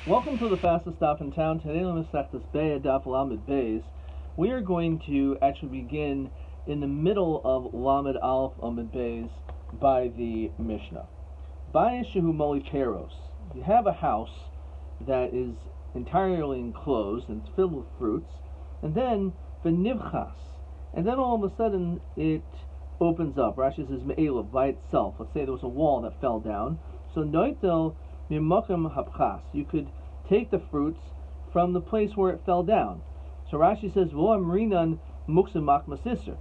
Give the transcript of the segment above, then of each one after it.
Welcome to the fastest stop in town. Today on Masechtas Beitzah Daf Lamed Beis, we are going to actually begin in the middle of Lamed Aleph Lamed Beis by the Mishnah. Bayeshehu Moli Peros. You have a house that is entirely enclosed and it's filled with fruits, and then V'nivchas, and then all of a sudden it opens up. Rashi says Me'elav, by itself. Let's say there was a wall that fell down. So Noitel Mimakim Hapchas, you could take the fruits from the place where it fell down. So Rashi says, V'lo amrinan muksa makma sisser.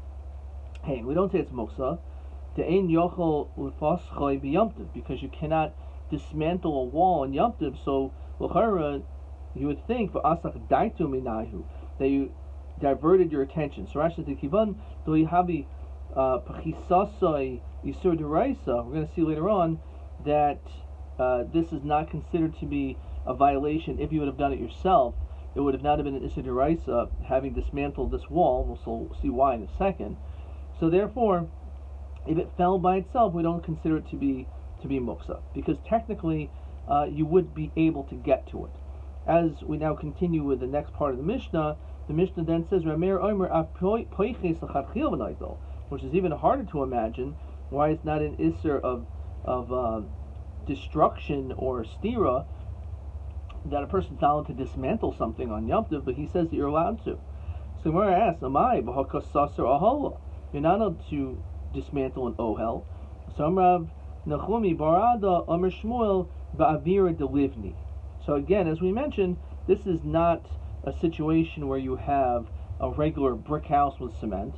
Hey, we don't say it's muksa. De'ein yochel l'faschoi b'yomtiv, because you cannot dismantle a wall in yomtiv. So l'chara, you would think for asach daitu minahu, that you diverted your attention. So Rashi says, Kivan do'ihabi pachisasoi isur deraisa. We're going to see later on that this is not considered to be a violation. If you would have done it yourself, it would have not been an Issa Deraisa, having dismantled this wall. We'll see why in a second. So therefore, if it fell by itself, we don't consider it to be muksa, because technically you would be able to get to it. As we now continue with the next part of the Mishnah then says, which is even harder to imagine why it's not an Isser of destruction or stira, that a person's not allowed to dismantle something on Yom Tov, but he says that you're allowed to. So Gemara asks, Amai b'hakos saser ahola? You're not allowed to dismantle an ohel. So Amrav Nachumi barada Amr Shmuel ba'avira delivni. So again, as we mentioned, this is not a situation where you have a regular brick house with cement.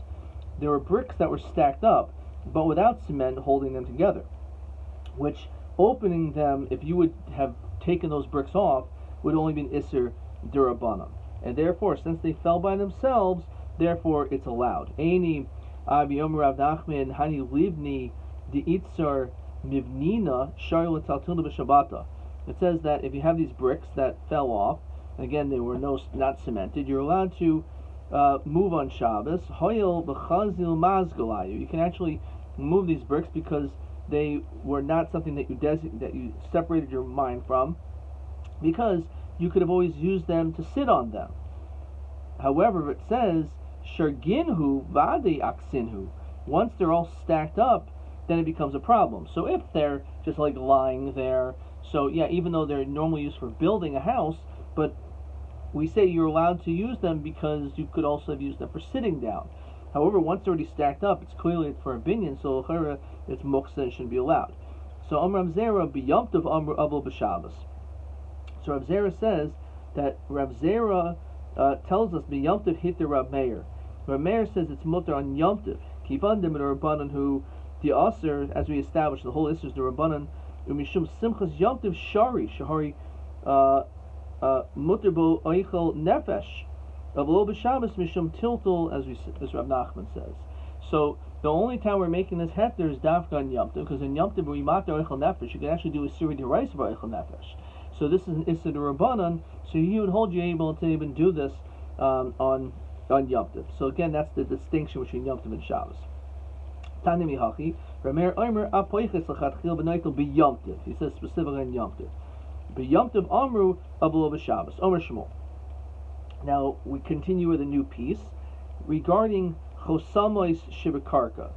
There were bricks that were stacked up, but without cement holding them together, which opening them, if you would have taken those bricks off, would only be an Isser Durabanan. And therefore, since they fell by themselves, therefore it's allowed. Eini Abi Omer Rav Nachman Hani Livni Di Itzar Mivnina Shari L'Taltuna B'Shabbata. It says that if you have these bricks that fell off, and again they were not cemented, you're allowed to move on Shabbos. Hoyel B'Chazil Mazgalayu. You can actually move these bricks because they were not something that you separated your mind from, because you could have always used them to sit on them. However, it says Sharginhu Vade Aksinhu. Once they're all stacked up, then it becomes a problem. So if they're just like lying there, so yeah, even though they're normally used for building a house, but we say you're allowed to use them because you could also have used them for sitting down. However, once they're already stacked up, it's clearly for a binyan, so it's muksa, it shouldn't be allowed. So Amr Zera b'yomtiv Amr avol b'Shabbos. So Rav Zera says that Rav Zera tells us b'yomtiv hit the Rav Meir. Rav Meir says it's mutter on yomtiv. Kivandim the Rabbanan who the aser, as we established, the whole issue is the Rabbanan umishum simchas yomtiv shahari mutter bo oichel nefesh. Avlo b'Shabbos mishum tiltul, as Rav Nachman says. So the only time we're making this heter is dafka on Yom Tov, because in Yom Tov we matter oichel nefesh. You can actually do a siri deraisa for oichel nefesh. So this is an issa derabanan. So he would hold you able to even do this on Yom Tov. So again, that's the distinction between Yom Tov and Shabbos. Tani mihachi Rameir Omer apoiches lachatchil b'neitel b'Yom Tov. He says specifically in Yom Tov. B'Yom Tov amru avlo b'Shabbos. Omer Shmuel. Now we continue with a new piece regarding chosamois shivakarka,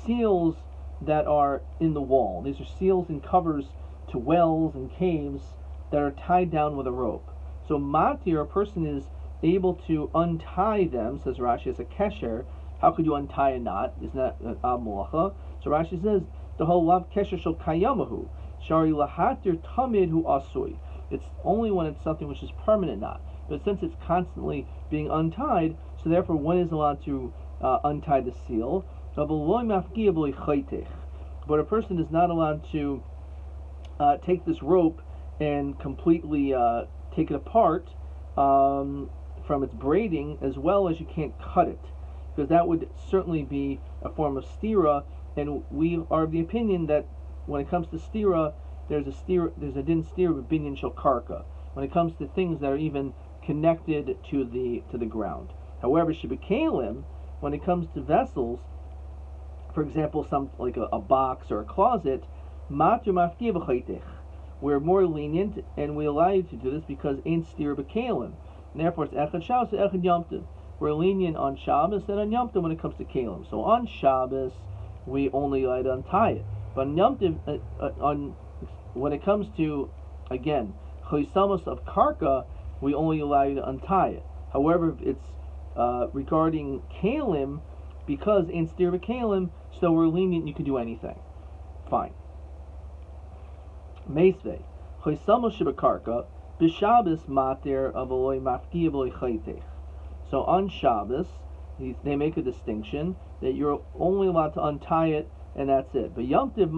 seals that are in the wall. These are seals and covers to wells and caves that are tied down with a rope. So matir, a person is able to untie them, says Rashi, as a kesher. How could you untie a knot? Isn't that an amulacha? So Rashi says the whole lav kesher shel kayamahu shari lahatir tamid hu asui. It's only when it's something which is permanent knot. But since it's constantly being untied, so therefore one is allowed to untie the seal. But a person is not allowed to take this rope and completely take it apart from its braiding, as well as you can't cut it, because that would certainly be a form of stira, and we are of the opinion that when it comes to stira, there's a din stira of binyan shel karka. When it comes to things that are even connected to the ground. However, shebekalim, when it comes to vessels, for example, some like a box or a closet, matu mafki v'chaytech. we're more lenient and we allow you to do this because ain't steer b'kalim. Therefore, it's echad Shabbos, echad Yom Tov. We're lenient on Shabbos and on Yom Tov when it comes to kalim. So on Shabbos, we only allow to untie it. But on Yom Tov, when it comes to, again, choisamos of karka, we only allow you to untie it. However, if it's regarding kalim, because in steer b'kalim, so we're lenient, you can do anything. Fine. Meisvei, choisamos shebekarka, b'Shabbos mater avoloi mafkiya v'loi chaytech. So on Shabbos, they make a distinction that you're only allowed to untie it, and that's it. But Yom Tov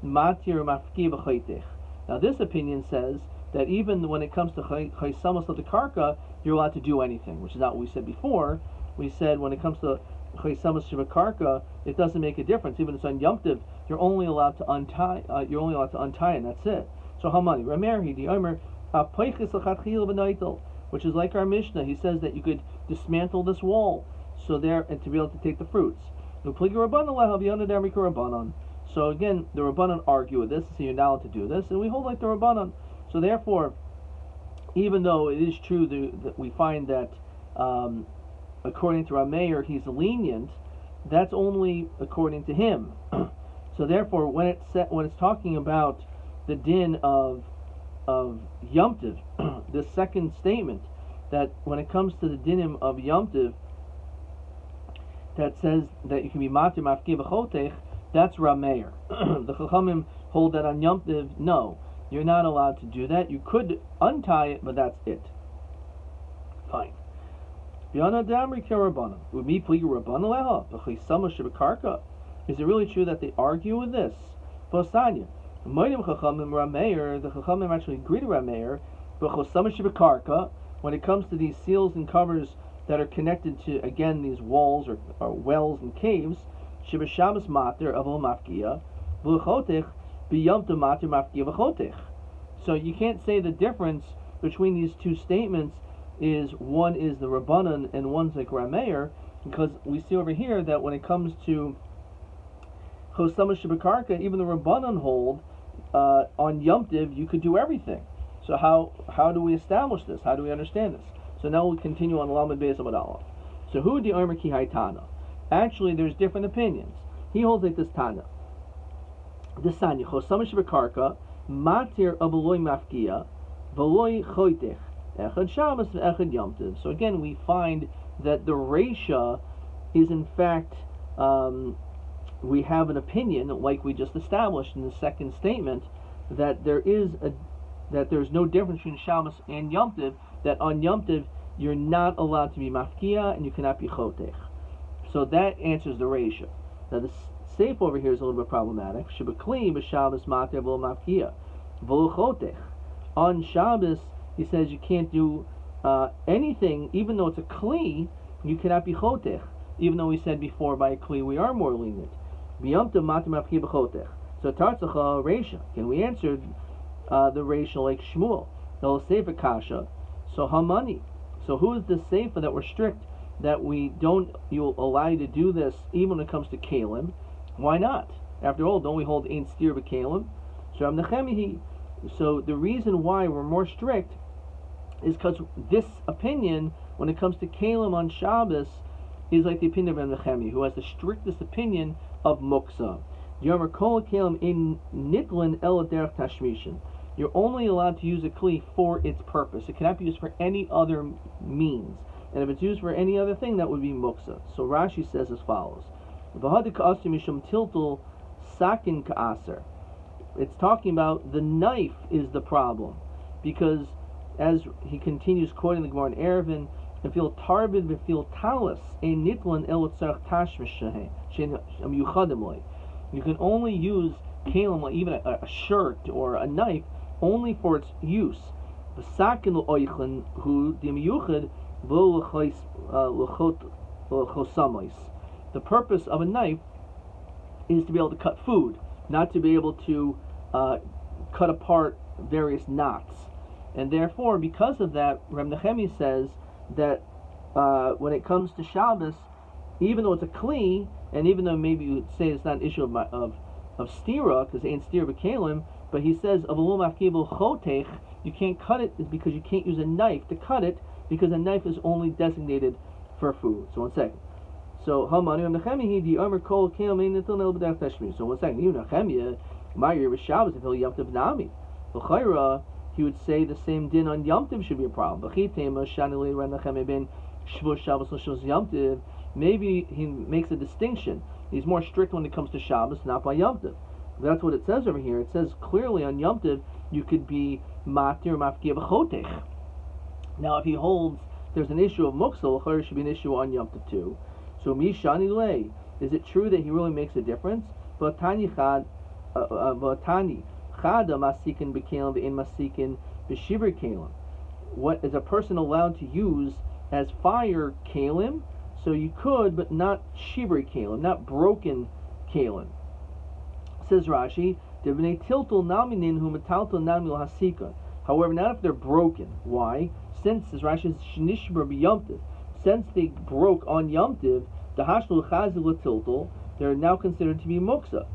matir mafkiya v'chaytech. Now this opinion says that even when it comes to chaysamos of the karka, you're allowed to do anything, which is not what we said before. We said when it comes to chaysamos of karka, it doesn't make a difference. Even if it's on Yom Tov, you're only allowed to untie. You're only allowed to untie, and that's it. So how many? Ramerhi the Omer apaychis l'chatchil v'naitel, which is like our Mishnah. He says that you could dismantle this wall, so there and to be able to take the fruits. So again, the Rabbanan argue with this, so you're not allowed to do this, and we hold like the Rabbanan. So therefore, even though it is true that we find that according to Rameir he's lenient, that's only according to him. So therefore, when it's talking about the din of Yom Tov, the second statement, that when it comes to the dinim of Yom Tov, that says that you can be matir mafkiya v'chotech, that's Rameir. The Chachamim hold that on Yom Tov, no, you're not allowed to do that. You could untie it, but that's it. Fine. Is it really true that they argue with this? The Chachamim actually agree to Rameir, but when it comes to these seals and covers that are connected to, again, these walls or wells and caves, Shabbos mater avol mafkiya v'chotech b'yom tov mater mafkiya v'chotech. So you can't say the difference between these two statements is one is the Rabbanan and one's like Rameir, because we see over here that when it comes to Chosama Shibakarka, even the Rabbanan hold on Yom Tov you could do everything. So how do we establish this? How do we understand this? So now we'll continue on Lamed Beis Amud Aleph. So who the Omer ki haytana? Actually, there's different opinions. He holds like this Tana. This Tanya, Chosama Shibakarka, Matir Avoloi Mafkiya, Voloi Choitech, Echad Shabbos Echad Yom Tov. So again, we find that the Reisha is in fact, we have an opinion, like we just established in the second statement, that there's no difference between Shabbos and Yom Tov, that on Yom Tov you're not allowed to be Mafkiya and you cannot be Chotech. So that answers the Reisha. Now the Seif over here is a little bit problematic. Shebekli b'Shabbos mater v'lo mafkiya v'lo chotech. On Shabbos, he says you can't do anything, even though it's a kli, you cannot be chotech. Even though we said before by a kli we are more lenient. B'yom tov mater mafkiya b'chotech. So tartzacha Reisha. Can we answer the Reisha like Shmuel? They'll say for kasha. So hamani. So who is the Seifa that we're strict that you'll allow you to do this even when it comes to kalim? Why not? After all, don't we hold ein steer b'kalim? So the reason why we're more strict is because this opinion, when it comes to kalim on Shabbos, is like the opinion of Nechemi, who has the strictest opinion of muksa. Yomer kol kalim in nitlin el derech tashmishin. You're only allowed to use a kli for its purpose. It cannot be used for any other means. And if it's used for any other thing, that would be muksa. So Rashi says as follows: it's talking about the knife is the problem, because as he continues quoting the Gemara in Erevin, and feel tarbid v'fil talis a nitlan el tzarch tashmish shein. You can only use kalim, even a shirt or a knife, only for its use. V'sakin l'oichlin hu dimiyuchad. The purpose of a knife is to be able to cut food, not to be able to cut apart various knots. And therefore, because of that, Reb Nechemi says that when it comes to Shabbos, even though it's a kli, and even though maybe you would say it's not an issue of stira, because it ain't stira b'kalim, But he says, you can't cut it is because you can't use a knife to cut it, because a knife is only designated for food. So 1 second. So So 1 second. You Nechemia, Ma'ir was Shabbos until Yom Tov Nami. L'chayra, he would say the same din on Yom Tov should be a problem. Maybe he makes a distinction. He's more strict when it comes to Shabbos, not by Yom Tov. That's what it says over here. It says clearly on Yom Tov you could be matir mafkiya b'chotech. Now, if he holds there's an issue of muksa, l'chayra should be an issue on Yom Tov too. So mishani lei, is it true that he really makes a difference? V'tani chad, v'tani chada masikin b'kelim v'in masikin b'shibur kelim. What is a person allowed to use as fire kelim? So you could, but not shibur kelim, not broken kelim. Says Rashi, however, not if they're broken. Why? Since, as Rashi says, since they broke on Yom Tiv, they're now considered to be muksa.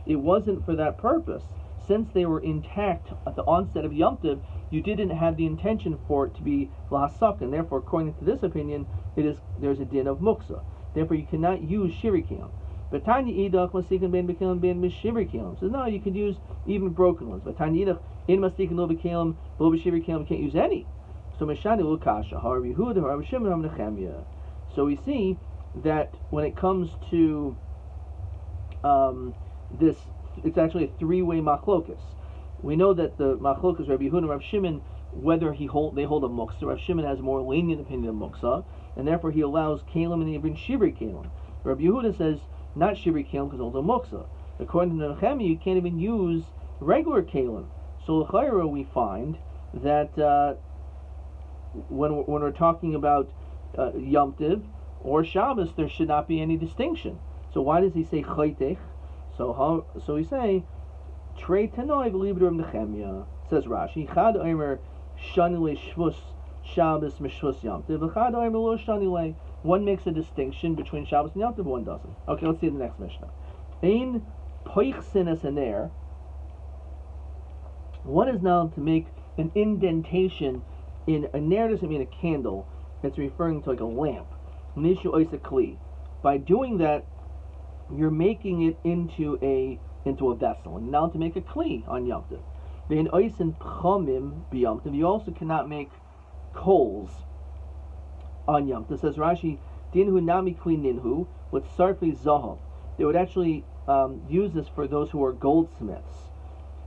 It wasn't for that purpose. Since they were intact at the onset of Yom Tiv, you didn't have the intention for it to be lahasaka, and therefore, according to this opinion, there's a din of muksa. Therefore, you cannot use shivri kelim. But tanya idach masikin ben bekelim ben mishivri kelim. So no, you can use even broken ones. But tanya idach in masikin lo bekelim lo b'shivri kelim, you can't use any. So meshani lo kasha har Yehuda har Shimon har Nechemia. So we see that when it comes to this, it's actually a three-way machlokus. We know that the machlokus Rabbi Yehuda and Rabbi Shimon, whether they hold a muksa. Rabbi Shimon has a more lenient opinion of muksa, and therefore he allows kalim and even shivri kalim. Rabbi Yehuda says not shivri kalim because it's also muksa. According to Nechemia, you can't even use regular kalim. So l'chayra we find that when we're talking about Yom Tiv or Shabbos, there should not be any distinction. So why does he say chaytech? So we say trei tanoi v'libur Nechemia. Says Rashi, chad omer shanile shvus Shabbos mishvus Yom Tiv, v'chad omer lo shanile. One makes a distinction between Shabbos and Yom Tov, one doesn't. Okay, let's see the next Mishnah. Ein poich sinas aner. One is now to make an indentation in a ner doesn't mean a candle. It's referring to like a lamp. Nishu oisa kli. By doing that, you're making it into a vessel. And now to make a kli on Yom Tov. You also cannot make coals on Yom Tov. Says Rashi, dinhu nami kli ninhu with sarfi zahav. They would actually use this for those who are goldsmiths.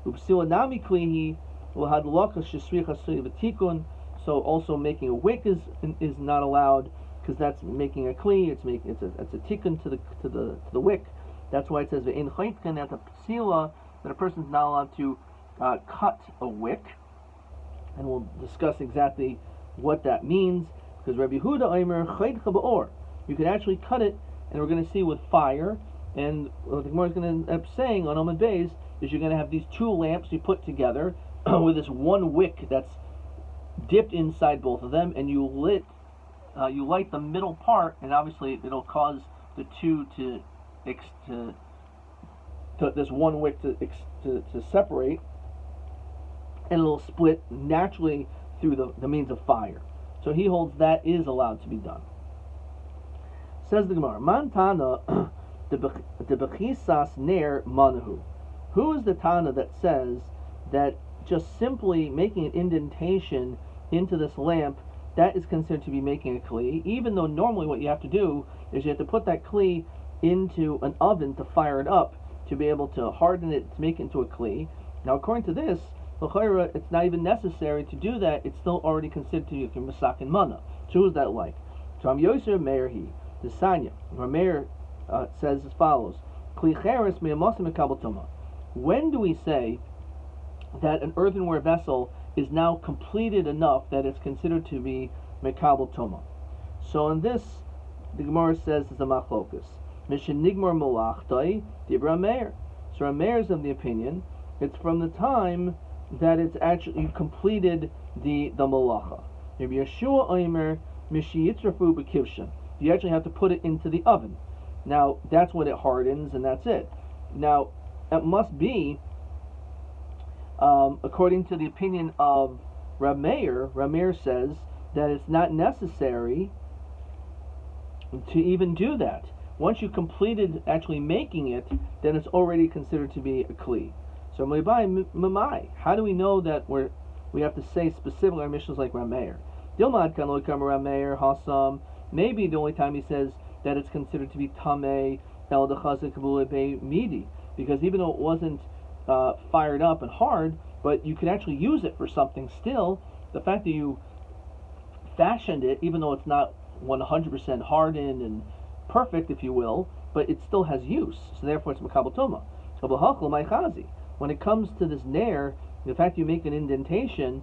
Upsila nami klihi lahadlaka shesricha v'tikun. So also making a wick is not allowed because that's making a kli. It's a tikkun to the wick. That's why it says in chaytkan at the psila that a person's not allowed to cut a wick, and we'll discuss exactly what that means. Because Rabbi Yehuda Omer chaytcha ba'or, you can actually cut it, and we're going to see with fire. And what the Gemara is going to end up saying on Amud Beis is you're going to have these two lamps you put together with this one wick that's dipped inside both of them, and you light the middle part, and obviously it'll cause the two to this one wick to separate, and it'll split naturally through the means of fire. So he holds that is allowed to be done. Says the Gemara, Mantana the bechisas ner manahu. Who is the Tana that says that just simply making an indentation into this lamp, that is considered to be making a kli, even though normally what you have to do is you have to put that kli into an oven to fire it up, to be able to harden it, to make it into a kli. Now according to this, it's not even necessary to do that, it's still already considered to be a masak and mana. So who is that like? Tom Yosef Meir he, the Sanya. Meir says as follows, Kli cheres me'amasim mekabel tuma. When do we say that an earthenware vessel is now completed enough that it's considered to be mekabel tuma? So in this, the Gemara says is a machlokus. Mishin nigmar malachtai dibra meir. So Meir is of the opinion it's from the time that it's actually completed the malacha. Maybe Yeshua Omer mishi yitzrafu b'kivshin. You actually have to put it into the oven. Now that's when it hardens, and that's it. Now it must be, according to the opinion of Reb Meir. Reb Meir says that it's not necessary to even do that. Once you completed actually making it, then it's already considered to be a kli. So mamai, how do we know that we have to say specifically our missions like Reb Meir? Dilmad kan lo kam Reb Meir hasam. Maybe the only time he says that it's considered to be tamei el dechazik kabule be midi, because even though it wasn't fired up and hard, but you could actually use it for something still. The fact that you fashioned it, even though it's not 100% hardened and perfect, if you will, but it still has use. So therefore, it's makabel tuma. When it comes to this nair, the fact you make an indentation,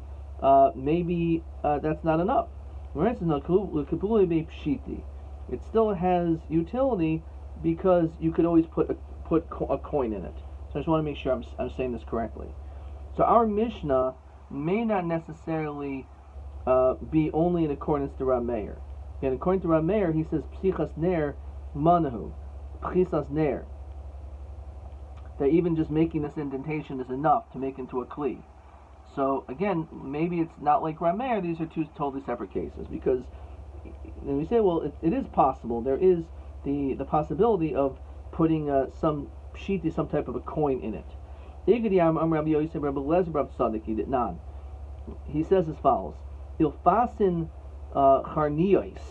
maybe that's not enough. It still has utility because you could always put a coin in it. So I just want to make sure I'm saying this correctly. So our Mishnah may not necessarily be only in accordance to Reb Meir. And according to Reb Meir, he says psichas ner manahu, pchisas ner. That even just making this indentation is enough to make into a kli. So again, maybe it's not like Reb Meir. These are two totally separate cases, because when we say, well, it is possible. There is the possibility of putting some pshiti, some type of a coin in it. He says as follows: Ilfasin charniyos,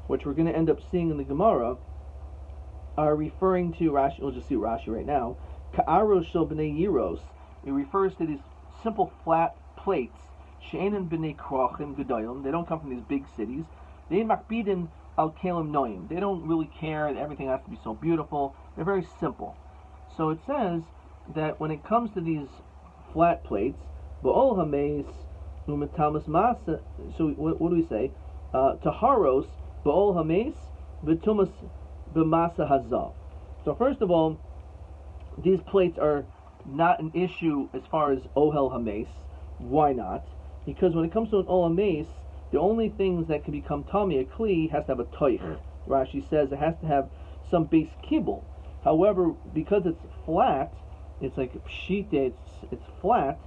which we're going to end up seeing in the Gemara, are referring to Rashi. We'll just see Rashi right now. Ka'aros shel b'nei yiros. It refers to these simple flat plates. She'enin b'nei krochim gedolim. They don't come from these big cities. They makbidin al kelim noim. They don't really care that everything has to be so beautiful. They're very simple. So it says that when it comes to these flat plates, ba'ol hameis umetamas masa. So what do we say? Taharos ba'ol hameis v'tumas b'masa hazav. So first of all, these plates are not an issue as far as ohel hameis. Why not? Because when it comes to an ohel hameis, the only things that can become tami, a kli, has to have a toich. Rashi says it has to have some base kibble. However, because it's flat, it's like pshite, it's flat,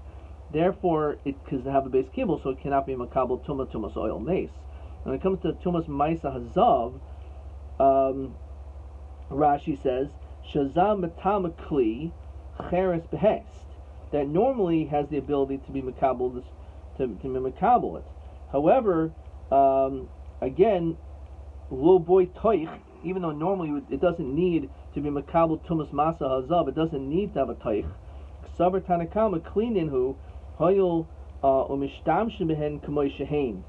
therefore it can have a base kibble, so it cannot be makabel tumas oil mace. When it comes to tumas maisa hazav, Rashi says shazam matama kli cheres behest, that normally has the ability to be makabel, to be makabel it. However, again, lo boy toich, even though normally it doesn't need to be makabel tumas masa hazav, it doesn't need to have a toich. Ksavar tanakama klininhu hoyel umishtamshin behen kamoy shehein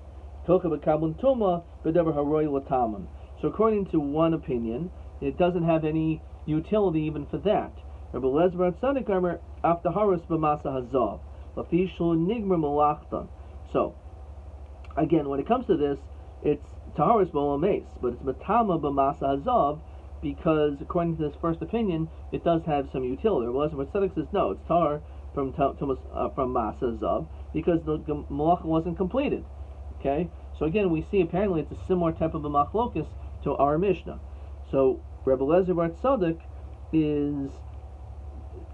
tocha bekabel tuma bedavar haroy lataman. So according to one opinion, it doesn't have any utility even for that. Rabbi Lezbar Tzadik Armer aftaharos b'masa hazav lafishul nigmer malachtan. So again, when it comes to this, it's taharis b'olam mace, but it's matama b'masa hazav, because according to this first opinion, it does have some utility. Rabbi Lezbar Tzadik says no, it's tahar from masa hazav, because the malacha wasn't completed. Okay, so again, we see apparently it's a similar type of a machlokus to our Mishnah. So Rabbi Lezbar Tzadik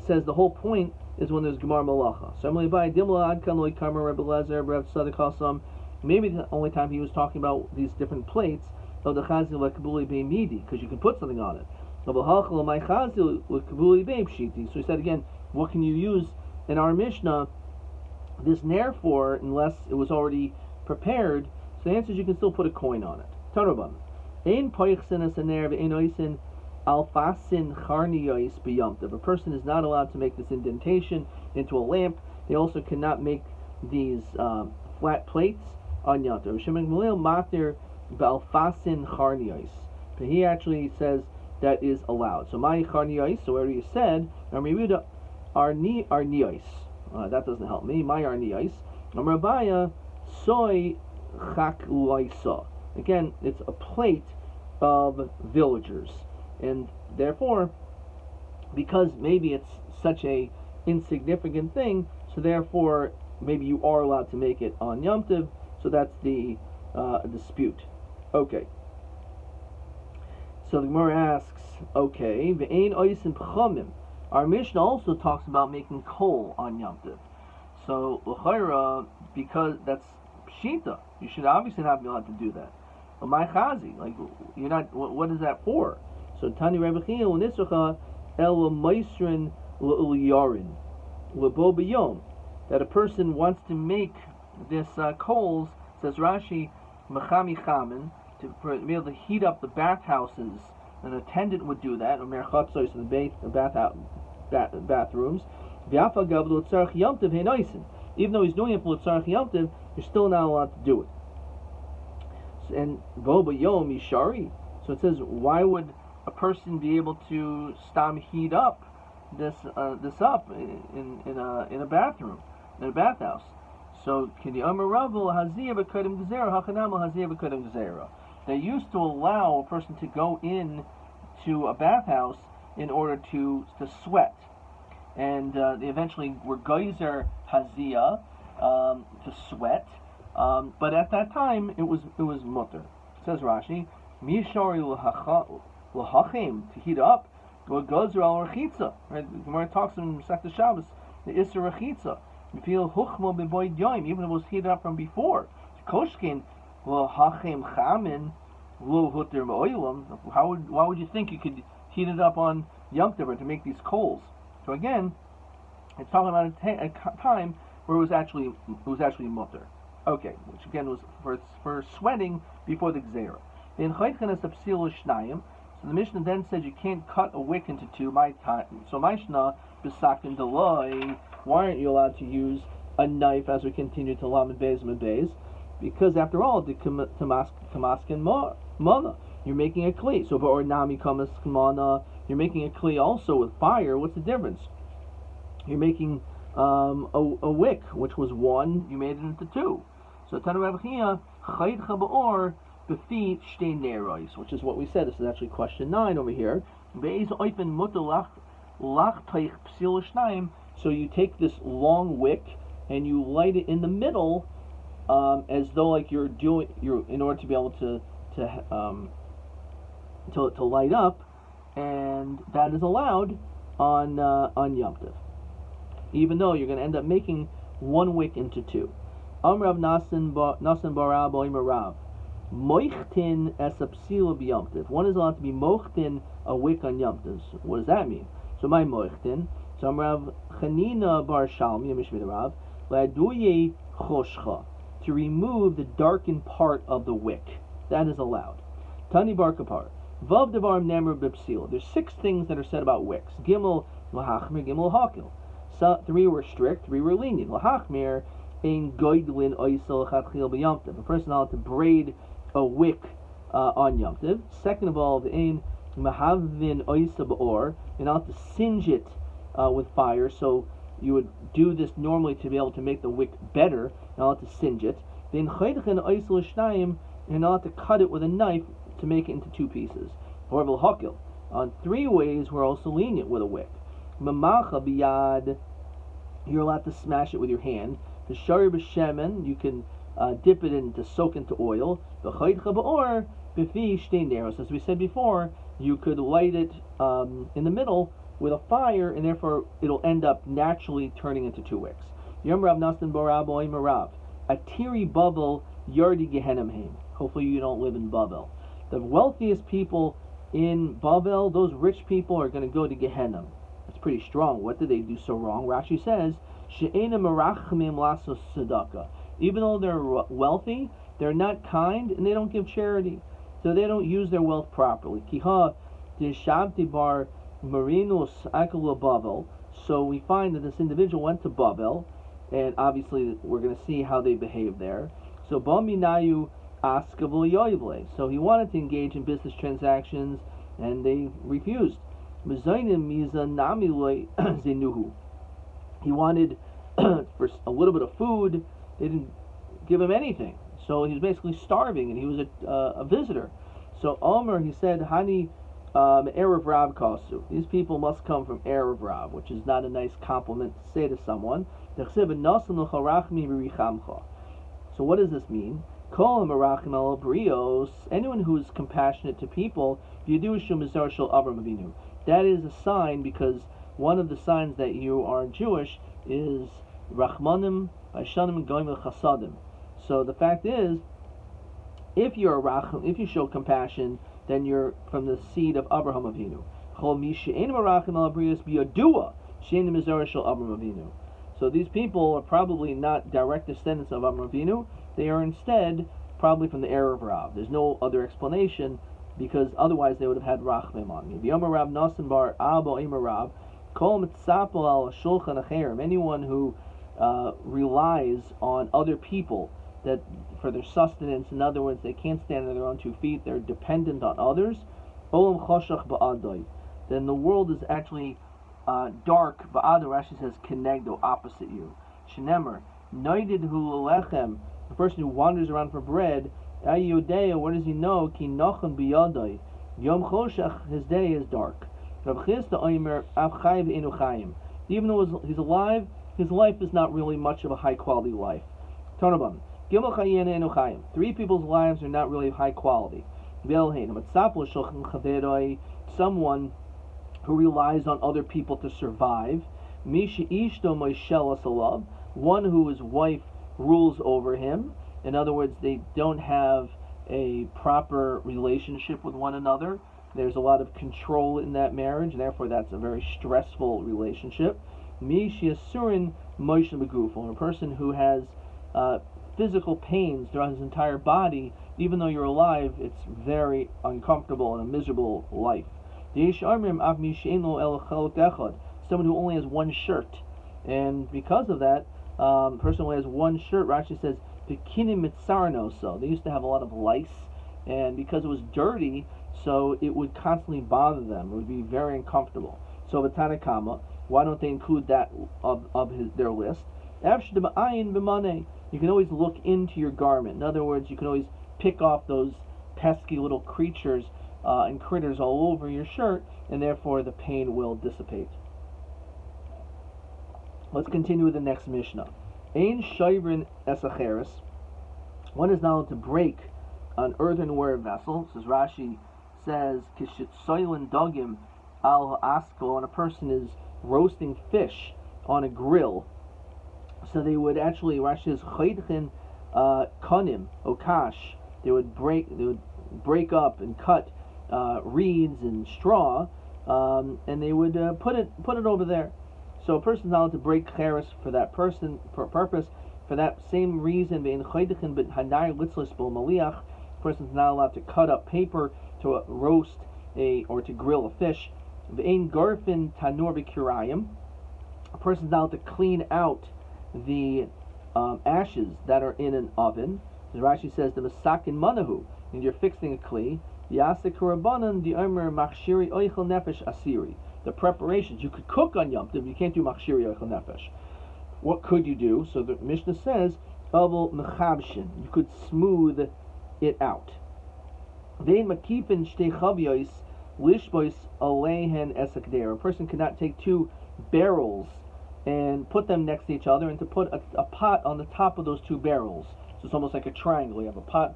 says the whole point is when there's Gemar Malacha. So maybe the only time he was talking about these different plates of the chazil lekabuli beimidi, because you can put something on it. So he said again, what can you use in our Mishnah this nair for, unless it was already prepared? So the answer is you can still put a coin on it. Tarabam. Ein poichsin as a nair ve'ein oisin alfasin charniyos b'yomtiv. If a person is not allowed to make this indentation into a lamp, they also cannot make these flat plates on yomtiv. Shimon Gamliel matir b'alfasin charniyos. But he actually says that is allowed. So my charniyos, so where you said, Amriuda arniyos. That doesn't help me. My arniyos. Amrabaya soy chakloisa. Again, it's a plate of villagers. And therefore, because maybe it's such a insignificant thing, so therefore maybe you are allowed to make it on Yom Tov. So that's the dispute. Okay. So the Gemara asks, okay, ve'ein oisim p'chomim. Our Mishnah also talks about making coal on Yom Tov. So l'chayra, because that's pshita, you should obviously not be allowed to do that. But my chazi, like you're not. What is that for? So Tani Rabbi Chia u'nisracha el meisrin l'ulyarin l'bo b'yom, that a person wants to make this coals. Says Rashi, mechami chamin, to be able to heat up the bathhouses. An attendant would do that, or merchatzos in the bathrooms. Even though he's doing it for l'tzarech Yom Tov, you're still not allowed to do it. And bo b'yom mishari. So it says, why would a person be able to heat up this up in a bathroom, in a bathhouse? So they used to allow a person to go in to a bathhouse in order to sweat, and they eventually were geyser hazia to sweat, but at that time it was mutter. It says Rashi, mishari l'hachim, to heat up, or geyser al rechitza. Right, the Gemara talks in Masechta Shabbos the isser rechitza. You feel huchmo b'boyd yoim, even if it was heated up from before. Koshkin l'hachim chamin lo huter ma'olam. Why would you think you could heat it up on Yom Tov to make these coals? So again, it's talking about a time where it was actually mutter. Okay, which again was for sweating before the gzeira. In chaytchenes apsil shnayim. So the Mishnah then says you can't cut a wick into two. So Mishnah b'sakin delay. Why aren't you allowed to use a knife as we continue to lamed beis and beis? Because after all, the kamaskin mana, you're making a kli. So for nami kamas mana, you're making a kli also with fire. What's the difference? You're making a wick, which was one, you made it into two. So Tanu Rabbi Chia chayitcha ba'or b'fi shtei neros, which is what we said. This is actually question 9 over here. Beis oifen mutter lach teich psil shnayim. So you take this long wick and you light it in the middle, as though like you're in order to be able to light up, and that is allowed on Yom Tov, even though you're going to end up making one wick into two. Amrav Nasan Barab Oimarav Moichtin Esapsila b'Yom Tov. One is allowed to be mochtin a wick on Yom Tov. What does that mean? So my moichtin. So Amrav Chanina Bar Shalmi Mishmid Rav Laduye Choshcha, to remove the darkened part of the wick. That is allowed. Tani Bar Kapar Vav Devarim Nemer B'Psila. There's 6 things that are said about wicks. Gimel Lahachmir, Gimel Hakil. So 3 were strict, 3 were lenient. Lahachmir ein goydlin oisel chatchil b'Yom Tov. A person allowed to braid a wick on Yom Tov. Second of all, the ein mahavin oisa ba'or. You're not to singe it with fire, so you would do this normally to be able to make the wick better, not to singe it. Then chaytchen oisel shnayim, you're not to cut it with a knife to make it into 2 pieces. However, hakil, on 3 ways we're also lenient with a wick. Mamacha biyad, you're allowed to smash it with your hand. The shari b'shemen, you can dip it in to soak into oil. The chaytcha ba'or b'fi shtei neros. As we said before, you could light it in the middle with a fire, and therefore it'll end up naturally turning into 2 wicks. Yom Rav Nastan Borab Oim Rav Atiri Babel Yardi Gehenim Haim. Hopefully you don't live in Babel. The wealthiest people in Babel, those rich people, are going to go to Gehenna. That's pretty strong. What did they do so wrong? Rashi says, She'ena merachmim lasos tzedakah. Even though they're wealthy, they're not kind, and they don't give charity. So they don't use their wealth properly. Kiha deshabti bar marinus akula Babel. So we find that this individual went to Babel, and obviously we're going to see how they behave there. So Baminayu askavul yoivle. So he wanted to engage in business transactions, and they refused. He wanted for a little bit of food. They didn't give him anything, so he was basically starving, and he was a visitor. So Omer, he said, Hani Erev Rav Kasu. These people must come from Erev Rav, which is not a nice compliment to say to someone. So what does this mean? Kol Merachim al Brios, anyone who is compassionate to people, Yadu Shum Mizar Shel Avram Avinu. That is a sign, because one of the signs that you are Jewish is Rachmanim, Baishanim, Goim Chasadim. So the fact is, if you're a Racham, if you show compassion, then you're from the seed of Abraham Avinu. Chol Mi She'ein Merachim al Brios Biyadua She'ein Mizar Shel Avram Avinu. So these people are probably not direct descendants of Avraham Avinu. They are instead probably from the era of Rav. There's no other explanation, because otherwise they would have had Rachmim on. If Yomer Rav Nasan Bar Abo Emer Rav, Kol Mitzapel Al Shulchan Acherim, anyone who relies on other people that for their sustenance, in other words, they can't stand on their own 2 feet, they're dependent on others, Olam Choshach Ba'adai, then the world is actually dark. Ba'adu, Rashi says, kenegdo, opposite you. Shenemer, noidid hu lechem, the person who wanders around for bread, ayodea, what does he know? Ki nochem biyadai, yom choshech, his day is dark. Rav Chisda oimer, av chayv enu chayim. Even though he's alive, his life is not really much of a high quality life. Tonabam, gimel chayin enu chayim. 3 people's lives are not really of high quality. Velhein, matzaplo shochem chaveroi, someone who relies on other people to survive. Misha ishto moishelas alav, one who his wife rules over him. In other words, they don't have a proper relationship with one another. There's a lot of control in that marriage, and therefore that's a very stressful relationship. Misha surin moishe begufo, a person who has physical pains throughout his entire body. Even though you're alive, it's very uncomfortable and a miserable life. Someone who only has one shirt, and because of that, person who has one shirt, Rashi says, they used to have a lot of lice, and because it was dirty, so it would constantly bother them. It would be very uncomfortable. So V'tanakama, why don't they include that of their list? You can always look into your garment. In other words, you can always pick off those pesky little creatures and critters all over your shirt, and therefore the pain will dissipate. Let's continue with the next Mishnah. Ein shoivrin esacheres. One is not allowed to break an earthenware vessel. As Rashi says, kishit soilin dogim al asko, when a person is roasting fish on a grill. So they would actually, Rashi says, choydchin konim okash. They would break up and cut reeds and straw, and they would put it over there. So a person's not allowed to break cheres for that purpose. For that same reason, a person's not allowed to cut up paper to roast or to grill a fish. A person's not allowed to clean out the ashes that are in an oven. As Rashi says, the masakin manahu, and you're fixing a kli. The preparations, you could cook on Yom Tov, you can't do machshiri oichel nefesh. What could you do? So the Mishnah says, you could smooth it out. A person cannot take 2 barrels and put them next to each other, and to put a pot on the top of those 2 barrels. So it's almost like a triangle. You have a pot,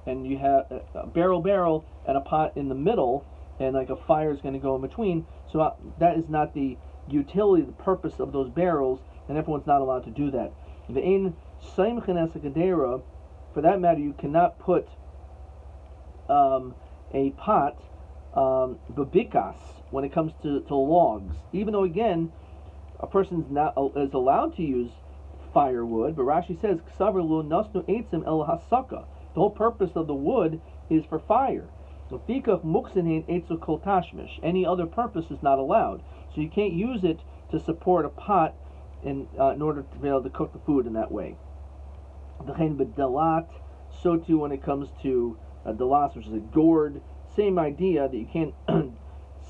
and you have a barrel, and a pot in the middle, and like a fire is going to go in between. So that is not the utility, the purpose of those barrels, and everyone's not allowed to do that. For that matter, you cannot put a pot, babikas, when it comes to logs. Even though, again, a person is allowed to use firewood, but Rashi says, the whole purpose of the wood is for fire. Any other purpose is not allowed. So you can't use it to support a pot in order to be able to cook the food in that way. So too when it comes to a dalas, which is a gourd, same idea, that you can't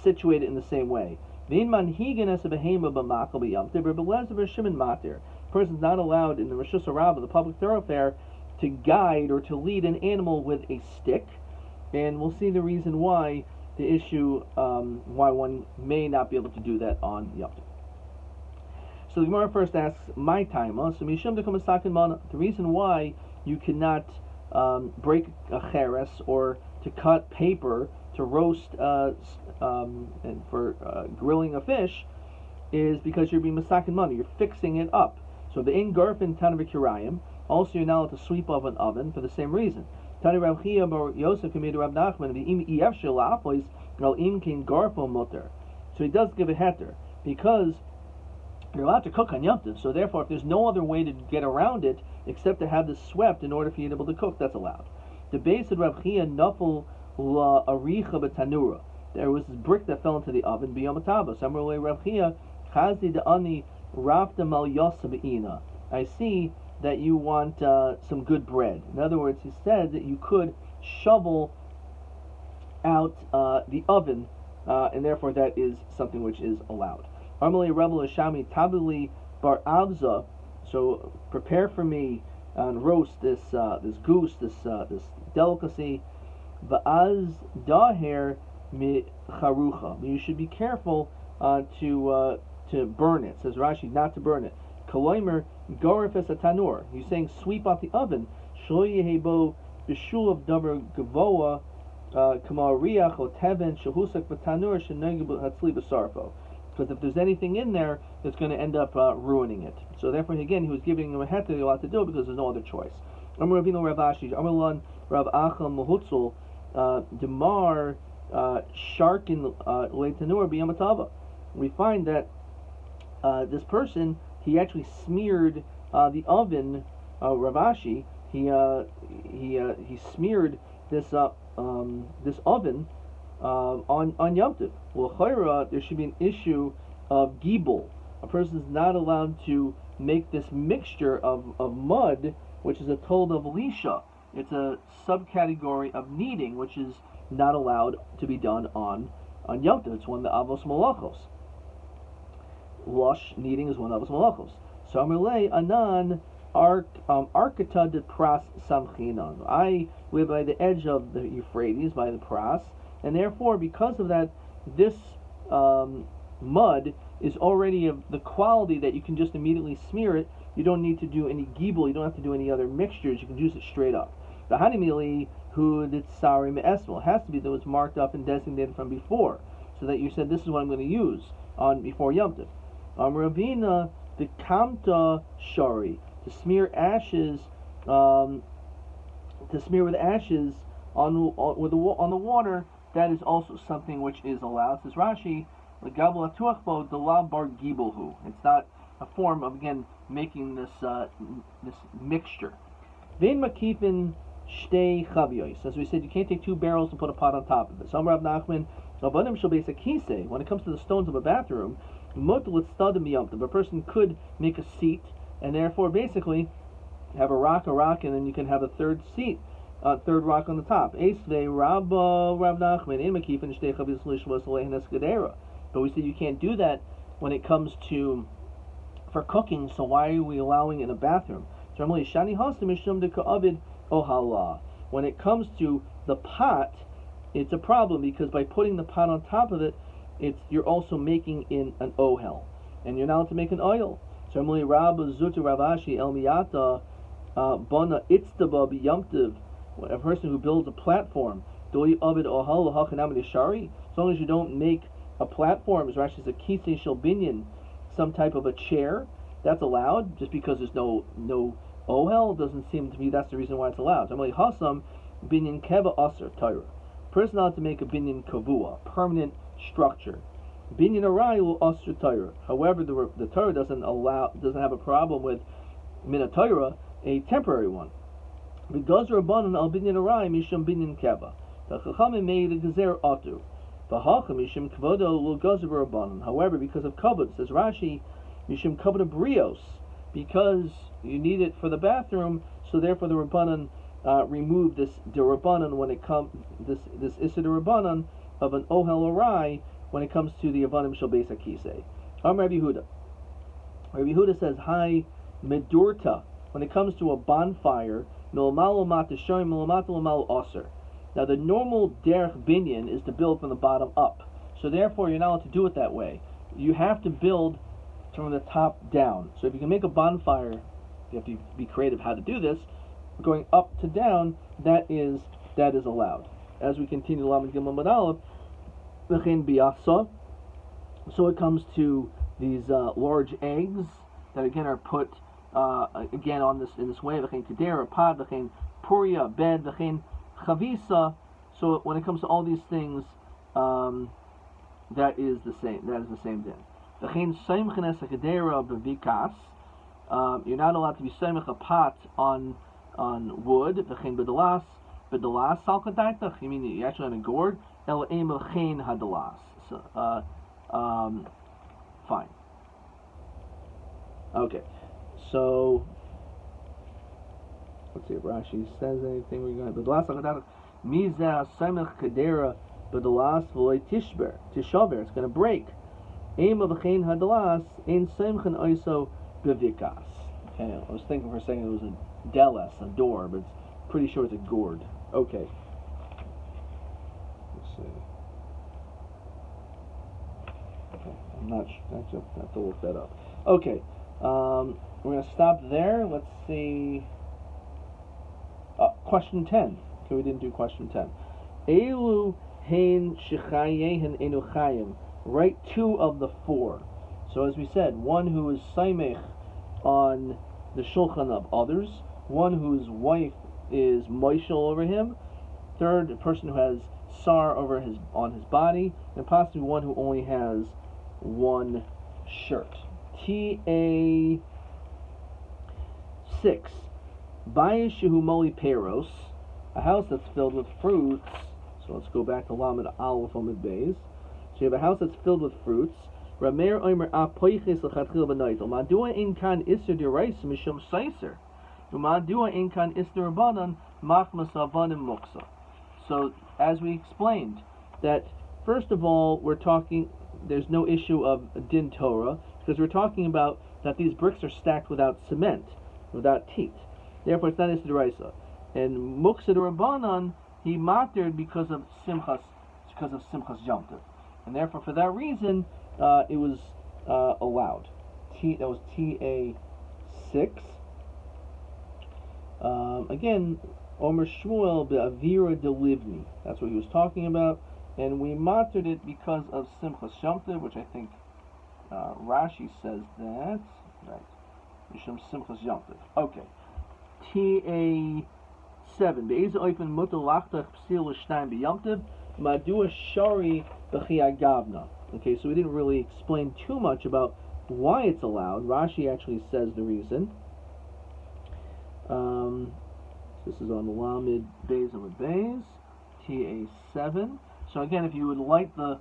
situate it in the same way. Person's not allowed in the Rosh Hashanah, the public thoroughfare, to guide or to lead an animal with a stick, and we'll see the reason why, the issue why one may not be able to do that on Yom Tov. So the Gemara first asks, my time, so the reason why you cannot break a cheres or to cut paper to roast and for grilling a fish is because you're being masakin money. You're fixing it up. So the in garfin tanavik also you're not allowed to sweep off an oven for the same reason. Tani Rav Chia bar Yosef made Rav Nachman the im ef shel afois al im kin garfo mutter. So he does give a heter because you're allowed to cook on Yom Tov. So therefore, if there's no other way to get around it except to have this swept in order for you to be able to cook, that's allowed. The base of Rav Chia nafel la aricha b'tanura. There was this brick that fell into the oven b'yom hatava. Samuel Rav Chia chazi de ani rafta mal yosa be'ina. I see that you want some good bread. In other words, he said that you could shovel out the oven, and therefore that is something which is allowed. Armali Rebel Shami Tabili Bar Avza. So prepare for me and roast this goose, this delicacy. Va'az daher mi charucha. You should be careful to burn it. Says Rashi, not to burn it. Kaloimer gorifes atanur. He's saying sweep out the oven. Shlo yehebo bishul of davar gavoa kama riach o teven shehusak b'tanur shenegib hatzli b'sarfo. Because if there's anything in there, it's going to end up ruining it. So therefore, again, he was giving him a heter they allowed to do it because there's no other choice. Amar Ravino Rav Ashi, Amarlan Rav Acham Mahutzel, Demar Sharkin Leitanur Biyamatava. We find that this person, he actually smeared the oven. Rav Ashi, he smeared this this oven on Yom Tov. Well, chayra, there should be an issue of gibel. A person is not allowed to make this mixture of mud, which is a told of lisha. It's a subcategory of kneading, which is not allowed to be done on Yom Tov. It's one of the avos malachos. Lush kneading is one of avos malachos. So Amalei anan arkata de pras samchinan. I live by the edge of the Euphrates, by the pras, and therefore, because of that, this mud is already of the quality that you can just immediately smear it. You don't need to do any gibel. You don't have to do any other mixtures. You can use it straight up. The hanimili who did sari me'esvel has to be that was marked up and designated from before, so that you said this is what I'm going to use on before Yom Tov. Ravina the kamta shari, to smear ashes, to smear with ashes on the water. That is also something which is allowed. Says Rashi, it's not a form of, again, making this mixture. Vein makifin shtei chaviyos. As we said, you can't take two barrels and put a pot on top of it. So Rav Nachman, when it comes to the stones of a bathroom, a person could make a seat and therefore basically have a rock, and then you can have a third seat. Third rock on the top. But we said you can't do that when it comes to for cooking, so why are we allowing it in a bathroom? When it comes to the pot, it's a problem because by putting the pot on top of it, you're also making in an ohel, and you're not allowed to make an oil. So Ravashi El Miyata Bona Itztaba B'Yamtiv. A person who builds a platform, as long as you don't make a platform, as Rashi says, a kisei shel binyan, some type of a chair, that's allowed. Just because there's no ohel doesn't seem to me that's the reason why it's allowed. Hasam binyan keva aser Torah. Person allowed to make a binyan kavua, permanent structure. Binyan arai will aser Torah. However, the Torah doesn't have a problem with min Torah, a temporary one. Because Rabbanan al binyan arai misham binyan keva. The Chachamim made a gezer atu. V'hacha misham kvodo will gazer Rabbanan. However, because of kavod, says Rashi, misham kavod brios, because you need it for the bathroom, so therefore the Rabbanan remove this derabbanan when it comes this issa derabbanan of an ohel arai when it comes to the avanim shel beis hakisei. Rabbi Yehuda. Rabbi Yehuda says hi medurta when it comes to a bonfire. Now the normal derech binyan is to build from the bottom up. So therefore you're not allowed to do it that way. You have to build from the top down. So if you can make a bonfire, you have to be creative how to do this. going up to down, that is allowed. As we continue Lamed Gimel Amud Aleph, v'chein biasa. So it comes to these large eggs that again are put again on this in this way. V'chein kedera, pad, v'chein puria, bed, v'chein chavisa. So when it comes to all these things, that is the same. That is the same din. V'chein seimchen es kedera b'vikas. You're not allowed to be seimch a pot on wood. V'chein bedalas sal kadaitach. You mean you're actually on a gourd? El emel chen hadalas. So fine. Okay, so let's see if Rashi says anything. We're going to bedalas sal kadaitach. Mizah seimch kedera bedalas v'loy tishaber. It's going to break. Emel chen hadalas ein seimchen oiso bevikas. Okay, I was thinking for a second it was a delas, a door, but it's pretty sure it's a gourd. Okay. Let's see. Okay, I'm not sure. Actually, I have to look that up. Okay. We're going to stop there. Let's see. Question 10. Okay, we didn't do question 10. Elu hein shechayehen enu chayim. Write 2 of the 4. So as we said, one who is saimech on the shulchan of others, one whose wife is moishel over him, third, a person who has sar on his body, and possibly one who only has one shirt. TA 6. Bayis shehu moli peros, a house that's filled with fruits. So let's go back to Lamed Aleph Amud Beis. So you have a house that's filled with fruits. Rameir Omer apoiches l'chadchil b'noitel. Madua in kan iser diraisa mishum seiser. Umadua in kan iser rabbanan machmas avanim muksa. So as we explained, that first of all there's no issue of din Torah because we're talking about that these bricks are stacked without cement, without teeth. Therefore, it's not iser diraisa. And muksa rabbanan he mattered because of simchas Yom Tov. And therefore, for that reason, it was allowed. That was TA 6. Again, Omer Shmuel be'avira delivni. That's what he was talking about. And we matered it because of Simchas Yom Tov, which I think Rashi says that. Right. Mishum Simchas Yom Tov. Okay. TA 7. Be'eza oifen mutal lachtach psil l'shnayim b'Yom Tov. Madua shari b'chiyagavna. Okay, so we didn't really explain too much about why it's allowed. Rashi actually says the reason. This is on the Lamed Beis Amud Beis, TA 7. So again, if you would light the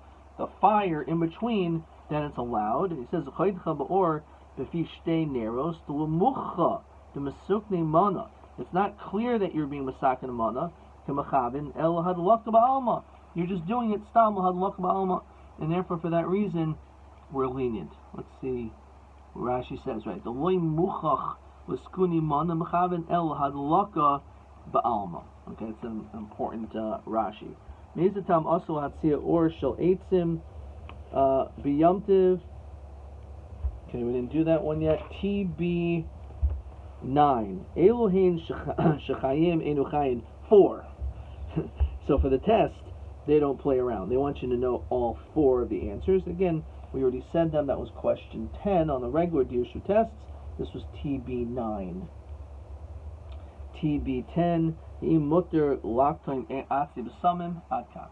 fire in between, then it's allowed. And he says, it's not clear that you're being masakin mana. You're just doing it stam lahadlak ba'alma. And therefore, for that reason, we're lenient. Let's see what Rashi says, right? The loy muchach l'skuni mana mechaven el hadlaka ba'alma. Okay, it's an important Rashi. Mezatam also hatzia or shel eitzim b'yamtiv. Okay, we didn't do that one yet. TB 9. Elohin shechayim enuchayin 4. So for the test, they don't play around. They want you to know all 4 of the answers. Again, we already said them. That was question 10 on the regular Dirshu tests. This was TB 9. TB 10. Im mutter laktoim atzi b'samim adkan.